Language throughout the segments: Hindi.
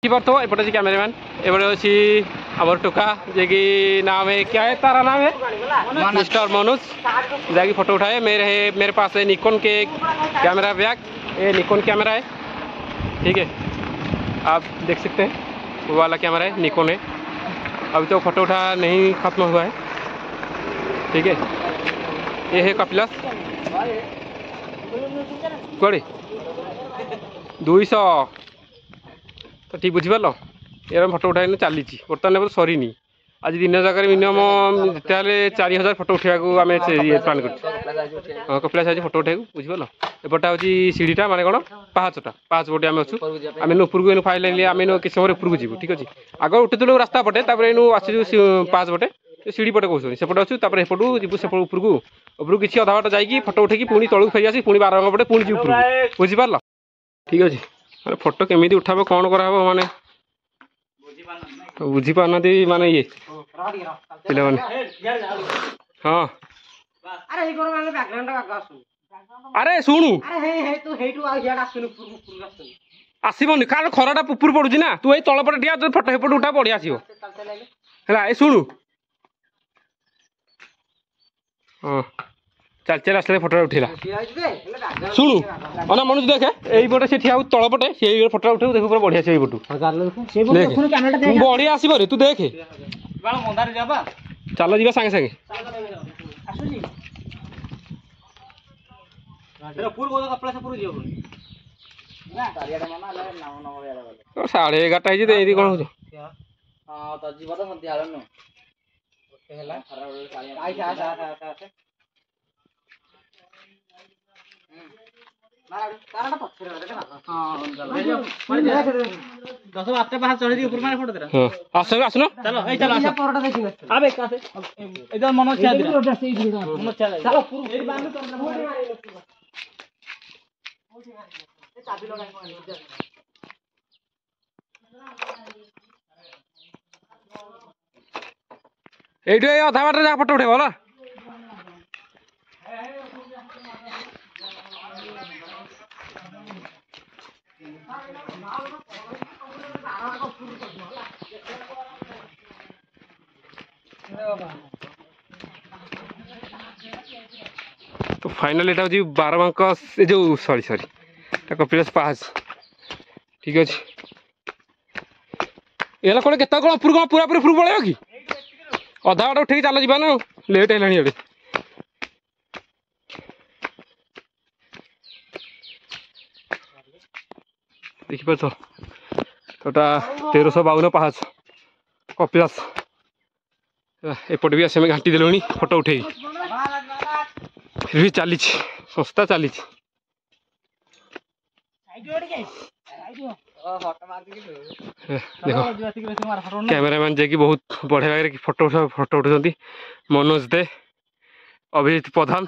तो एपटे अच्छी कैमरामैन एपटे अच्छी आमर टोका जे कि नाम है क्या है तारा नाम है मिस्टर मनोज जाकि फोटो उठाए मेरे पास है निकॉन के कैमरा बैग ये निकॉन कैमरा है ठीक है आप देख सकते हैं वो वाला कैमरा है निकॉन है अभी तो फोटो उठा नहीं खत्म हुआ है ठीक है ये है कपिलास कड़े 200 तो ठीक बुझीपार यार फोटो उठाई चली बर्तमान सरीनी आज दिन जगह मिनिमम जिते 4000 फोटो उठा आम प्लां कर कपिलास आज फोटो उठा बुझीपार एपटा हूँ सीढ़ीटा माने कौन पाहाचटा पाहाच पटे आम अच्छु आम उपरको फाइल लाइन आम किस समय उपरको जीव ठीक अच्छे आग उठुलु रास्ता पटे आसू पाहाच पटे सीढ़ी पटे कौन सेपटे अच्छु एपटू जीव से उपरको उपरको किसी अधा बाट जाकि फोटो उठेकी पुणी तलू फेरी आसी पुणी 12 पटे पुणी जीव उपरको बुझीपार ठीक अच्छे फोटो केमी उठाब कौन कराब माने बुझी पारना माने ये पिला माने हाँ अरे शुणु आसबनी कारण खराटा पुपुर पड़ू ना तू ये तलपटे ठिया फोटो हेपट उठा बढ़िया आसो है शुणु हाँ चल चल आसले फोटो उठेला शुणु अना मनुष देखे यहीपटे से ठिया तलपटे से फोटो उठे देख पूरा बढ़िया से बढ़िया आसब तू देखे चल जा सागे सागे साढ़े 11 कौन ये अधा बाट जा फोटो उठेब ना तो फाइनल एटा हूँ 12 बांक जो सॉरी कपिलास पाहाच ठीक अच्छे ये कौन के कौन पूरा पूरा पड़ेगा कि अधा बाट उठे चल जा ना लेट है देखिए तो 1352 पाहाच कपिलास एपट भी आसे घाटी देलुणी फोटो उठे फिर भी चली संस्था चली देखो कैमरामैन जे कि बहुत बढ़िया भाई फोटो उठाते मनोज दे अभिजीत प्रधान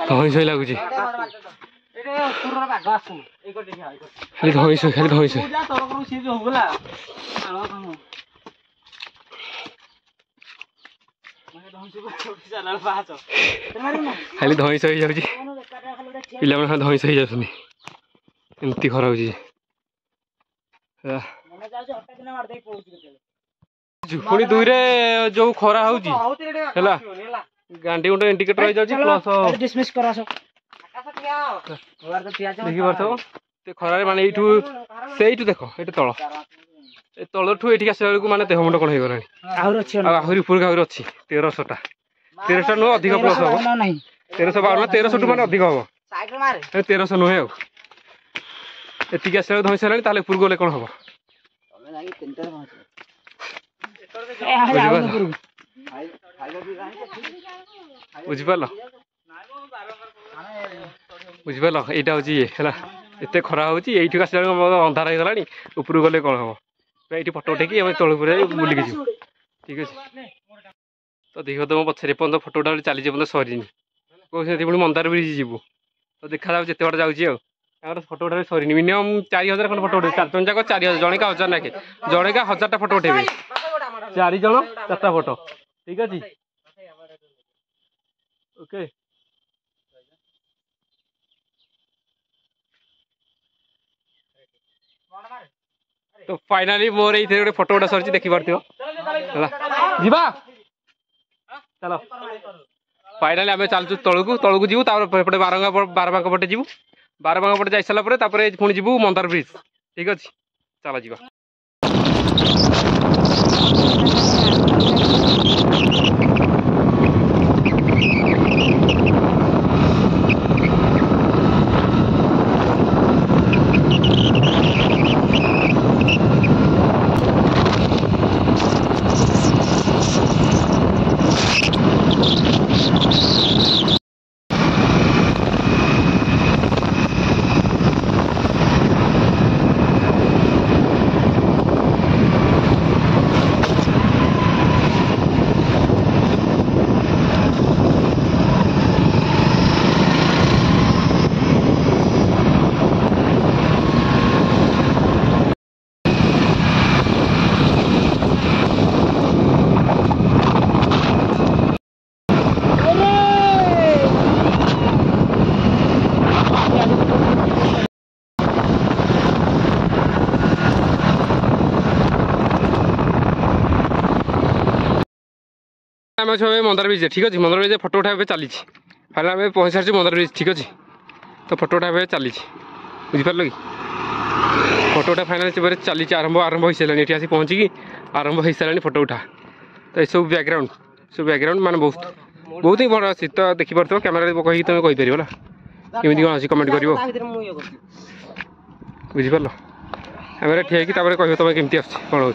धई लगुच खाली धई खाली धई सही जाऊँ पिला धई सही जाऊँ एमती खरा हो पुणी दुई जो खरा हो गांडी गुंड इंडिकेटर रही जाऊँ प्लस देखिए खरारे माने से देख ये तल तलठू ये आसला माने देह मुंड कौन हो गला आहरी ऊपर आहरी अच्छी 1300 नुह अधिक प्लस हम 1352 1300 टू माने अधिक हम 1300 नुहे एतिक आसला धई सारे ऊपर गले कौन हम बुझिपार बुझिपार यहाँ हूँ ये एत खरा हो अंधार हो गला ऊपर गले कौन हम ये फोटो उठेकी तलू बुलिक जी ठीक अच्छे तो देखो तो मो पछे पर्यटन फोटोटा चली सरीनी कहते पुणी मंदार ब्रिज जीवु तो देखा जिते बाट जाऊँ फोटो उठा सरीनी मिनिमम 4000 खंड फोटो उठे 4 जन जाक 4000 जने का 1000 नाखे जने का 1000टा फोटो उठे 4 जन 4टा फोटो ठीक अच्छे ओके तो फाइनाली मोर ये गोटे फोटो गोटे सर देखी पार्थ जीवा चलो फाइनाली आम चलचु तलू तलू जीवु एपटे बारबांक पटे जीवु बारबांक पटे जाई सारा पुणी जीवु मंदार ब्रिज ठीक अच्छे चलो जीवा आम अच्छे मंदार ब्रिज ठीक अच्छे मंदार ब्रिज फोटो उठा चली फाइनल आम पहुँच सारी मंदार ब्रिज ठीक अच्छे तो फोटो उठा चली बुझिपार कि फोटो उठा फाइनल चली आरंभ आरंभ हो सारे ये आसी पहुँचिकी आरंभ हो सारे फोटो उठा तो ये सब बैकग्राउंड माने बहुत बहुत ही बड़ा अच्छी तो देखिपे कैमेरा कहीं तुम कहीपर ना कमी कौन अच्छी कमेंट कर बुझिपार आम ठिया कह तुम केमती आस कौन हो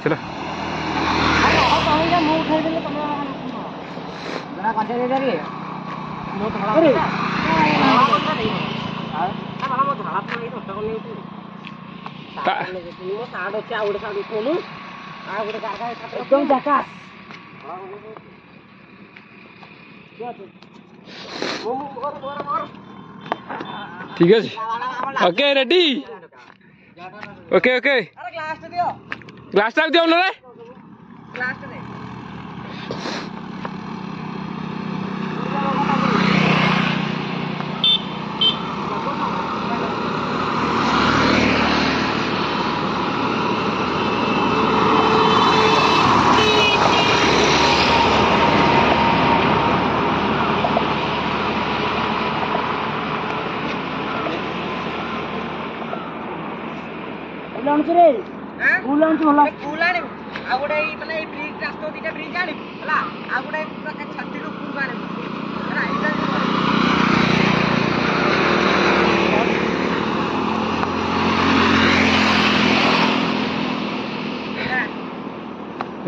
ठीक है okay ready okay okay glass रख दियो ना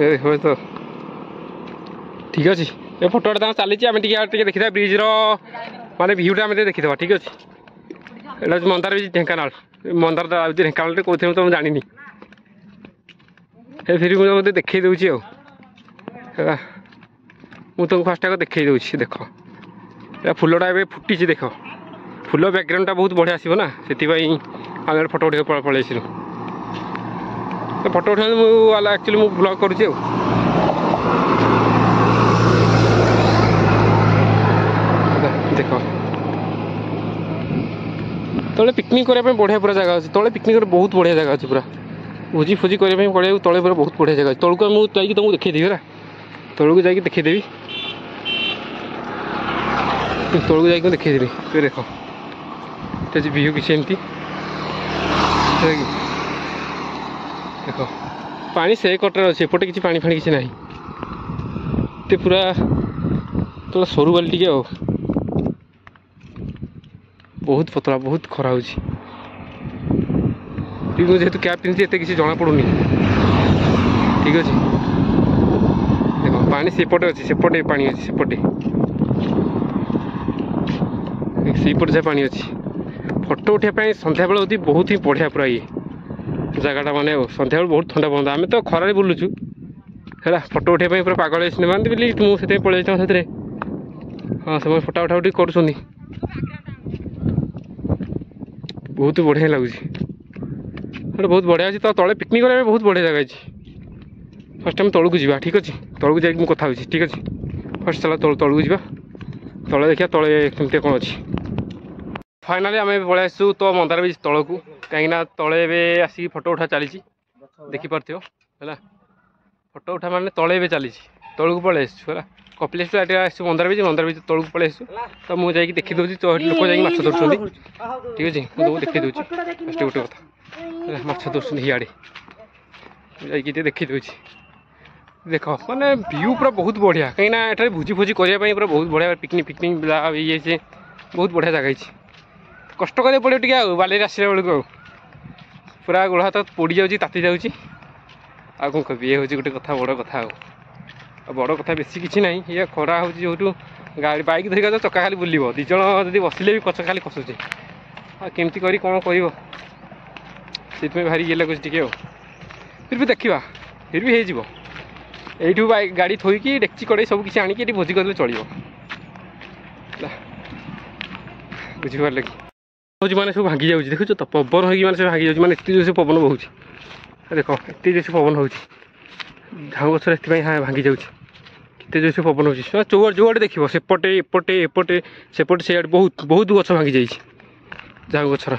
तो ठीक अच्छे ये फोटो चली देखा ब्रिज रे भ्यूटा देखीद ठीक अच्छे ये मंदार ब्रिज ढेंकानाल मंदार ढेंकानाल कौन तो जानी फिर मुझे देखई दूसरी तुमको फास्ट आगे देखई दूसरी देख फुलटा ए फुटी देख फुल बैकग्राउंडटा बहुत बढ़िया आसो ना से आम फोटो उठा पलि आसलु तो फोटो उठा एक्चुअली मुझे ब्लॉग करुँच देख तले पिकनिक करने बढ़िया पूरा जगह अच्छे तले पिकनिक बहुत बढ़िया जगह अच्छे पूरा भोजी फोजी करने पड़े तले पूरा बहुत बढ़िया जगह तलू मुझे तुमको देखदेवी है तलू जा देखदेवी तलू जा देखदेवी तो देख व्यू किसी एमती देख पानी से कटर अच्छे एपटे किसी पानी फाणी किसी ना तो पूरा तो सरू बाली टे बहुत पतला बहुत खरा हो जेहतु कैप पिंधि एत किसी जना पड़ूनी ठीक अच्छे देख पानी सेपटे अच्छे सेपटे पानी अच्छे सेपटे सेपटे से पानी अच्छे फोटो उठाई सन्ध्या बेल होती बहुत ही बढ़िया पूरा ये जगटा माने सन्ध्या बेल बहुत ठंडा बंद आम तो खरारे बुलुचु है फोटो उठाई पूरा पागल सिनेमा बोली मुझे पलि से हाँ से फोटा उठा उठी कर बहुत बढ़िया लगुच बहुत बढ़िया अच्छे तो तले पिकनिक करने बहुत बढ़िया जगह अच्छे फर्स्ट टाइम तलू जा ठीक अच्छे तलू जा कथा ठीक अच्छे फर्स्ट चला तलू जा तले देखिए तले कौन अच्छी फाइनाली आम पलि आसु तो मंदार बीच तौक कहीं तले आसिक फटो उठा चली देखिपार है फटो उठा माने तले चली तौक पलि आसु है कपिलेश आसु मंदार बीच तौक पलि आसु तो मुझे देखी दूसरी लोक जा माछ धरछन ठीक अच्छे मुझे देखी दूसरी गोटे कथा माछ धरछन इे जा देखी दूसरी देख माने व्यू पूरा बहुत बढ़िया कहीं भोजी भोजी करने पूरा बहुत बढ़िया पिकनिक पिकनिक ये से बहुत बढ़िया जगह कष्ट कर पड़े टे बाली आसला बेलू पूरा गोड़ हाथ पोड़ी जाऊँगी ताती जाऊँगी आ कौन कह ये हूँ गोटे कथा बड़ कथा बड़ कथा बेसी किसी ना ये खरा हो जो गाड़ी बैक धरिक चक्का खाली बुल दिज जब बसिले भी कच खाली कसुचे केमती करी कौन कर भारी ये लगुच टे फिर भी देखा फिर भी हो यू गाड़ी थोईकी डेक्ची कड़े सब किसी आणिक भोजी कर चलो बुझीपार लगे हूँ मैंने सब भांगी जाऊँगी देखुच तो पवन होगी मैंने भांगी जाऊँगी मैंने एत जोर बहुत देख एत जोर पवन हो झाऊ गचर एत भांगी जाऊँगी केते जोर पवन हो जोड़े देख सेपटे एपटे एपटे सेपटे से बहुत बहुत गच भांगी जाइए झाऊ गचर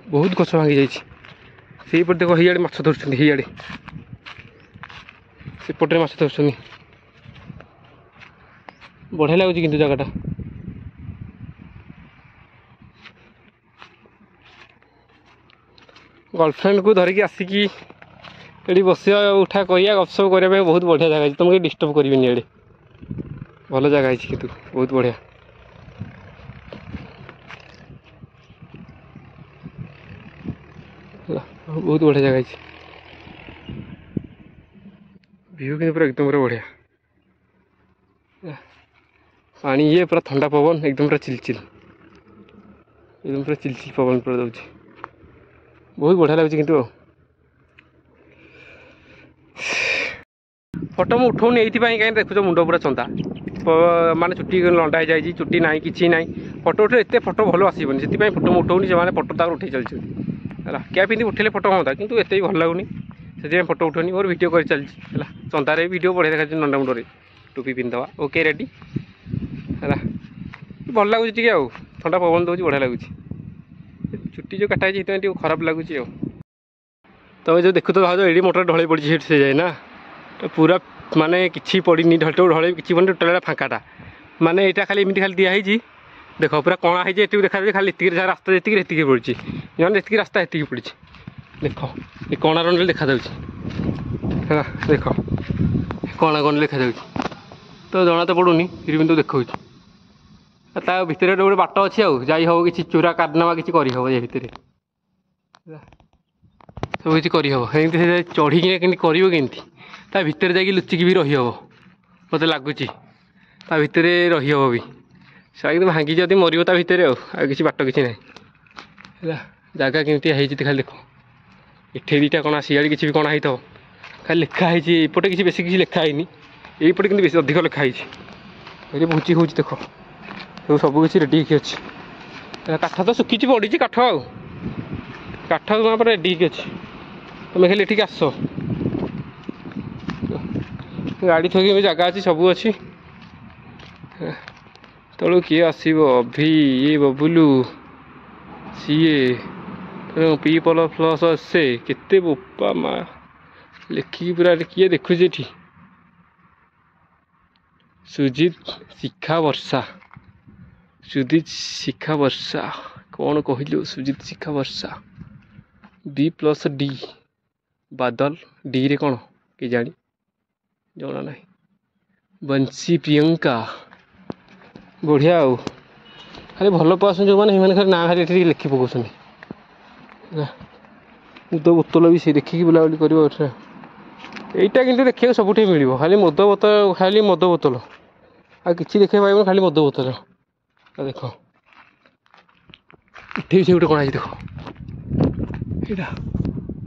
बहुत गच भांगी जाइए देख हियाड़े माछ धरछन हियाड़े सेपटे माछ धरछन बढ़िया लगुच कि जगटा गर्लफ्रेंड को धरिकी आसिकी ये बस उठा करिया गपसप करने बहुत बढ़िया जगह तुमको डिस्टर्ब करें ये भल जगह है कि बहुत बढ़िया बहुत बढ़िया जगह है व्यू कि पूरा एकदम पूरा बढ़िया पानी ये पूरा ठंडा पवन एकदम पूरा चिलचिल एकदम पूरा चिलचिल पवन पूरा दौर बहुत बढ़िया लगे कि फोटो मुझे उठाऊनी ये कहीं देखुच मुंड पूरा चंदा माने चुट्टी लंडा हो जाए चुट्टी ना कि ना फोटो उठे एत फोटो भल आसबनी से फोटो उठाऊनी से फोटो तक उठे चलती है क्या पिंधि उठे फोटो हाँ कि एत भल लगुनि से फोटो उठौनी और वीडियो कर चलती है चंदारे वीडियो बढ़िया देखा नंदा मुंडे टोपी पिंधवा ओके रेडी है भल लगुच टे ठंडा पवन दूसरी बढ़िया लगुच चुट्टी जो काटा है खराब लगुच तुम जो देखु तो भाज ये मोटर ढल पड़ी से जाए ना तो पूरा माने किसी पड़ी ढल ढल कि टोटाल फाँकाटा माने यहाँ खाली एमती खाली दिखाई देख पूरा कणा है देखा खाली इतनी रास्ता जी एति पड़ी जहाँ जी रास्ता एति पड़ी देख ये कणा रंडे देखा है देख कणा कण देखा तो जना तो पड़ूनी फिर भी तो देखा ता भितर गोटे बाट अच्छी आई हम कि चोरा कारनामा किसी कर ये भितर सब किसी करमती चढ़ीकी करमती ता भितर जाकि लुचिकी भी रही मत लगुच ता भितर रही भी से एकदम भांगी जब मर ता भितर किसी बाट किसी ना जगह केमती खाली देख एठे दीटा कणा सियाड़ी किसी भी कणा ही खाली लिखाई एपटे किसी बेसी किसी लिखाई यहीपटे कि बेस अधिक लिखाई ये भोजी हो देख सब किसी रेडी अच्छी काठ तो सुखी पड़ी काठ काठ रेडी अच्छी तुम खाली ये आस गाड़ी थोक जगह अच्छी सब अच्छी तलू किए आसब अभी ये बबुलू सीए पीपल प्लस से केते बोपा माँ लिखिकी पूरा किए देखुचे ये सुजित शिखा वर्षा सुजित शिखा वर्षा कौन कहलु सुजित शिखा वर्षा B+D बादल डी रे कौन कि जानी जना ना बंशी प्रियंका बढ़िया खाली भल पास जो मैंने खाली ना खाली लिखि पकाउछन मुद बोतल भी से देखिकी बुलाबुली कर यहीटा कि देखा सब मिल खाली मद बोतल खाली मद बोतल आ कि देखा पाइबन खाली मद बोतल देख इटे भी से गोटे कौन है देख यहाँ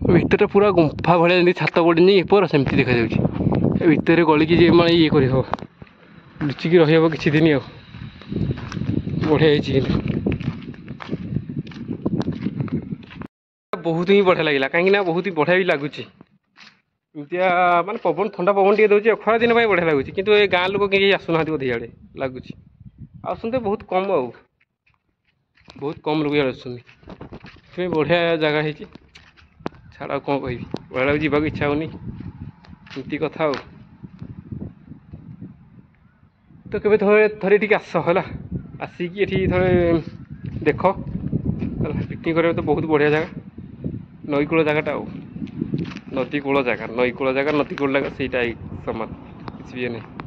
भितर पूरा गुंफा भाया जमी छात पड़ी पर सेमती देखा भितर गलिकी जे मैं ये कर लुचिकी रही किसी दिन बढ़िया बहुत ही बढ़िया लगे कहीं बहुत ही बढ़िया भी लगुच ଏମିତିଆ ମାନେ ପବନ ଥଣ୍ଡା ପବନ ଟିକେ ଦେଉଛି ଖରା ଦିନ ପାଇଁ ବଢ଼ିଆ ଲାଗୁଛି କିନ୍ତୁ ଏ ଗାଁ ଲୋକ କେହି ଆସୁନାହାନ୍ତି ବୋଧେ ଇଆଡ଼େ ଲାଗୁଛି ଆସୁଛନ୍ତି ବହୁତ କମ୍ ଆଉ ବହୁତ କମ୍ ଲୋକ ଇଆଡ଼େ ଆସୁଛନ୍ତି ସେଥିପାଇଁ ବଢ଼ିଆ ଜାଗା ହେଇଛି ଛାଡ଼ ଆଉ କ'ଣ କହିବି ବଢ଼ିଆ ଲାଗୁଛି ଯିବାକୁ ଇଚ୍ଛା ହେଉନି ଏମିତି କଥା ଆଉ ତ କେବେ ଥରେ ଟିକେ ଆସ ହେଲା ଆସିକି ଏଠି ଥରେ ଦେଖ ହେଲା ପିକନିକ୍ କରିବା ତ ବହୁତ ବଢ଼ିଆ ଜାଗା ନଈକୂଳ ଜାଗାଟା ଆଉ ନଦୀ କୂଳ ଜାଗା ନଈ କୂଳ ଜାଗା ନଦୀ କୂଳ ଜାଗା ସେଇଟା ସମାନ କିଛି ବି ନାହିଁ।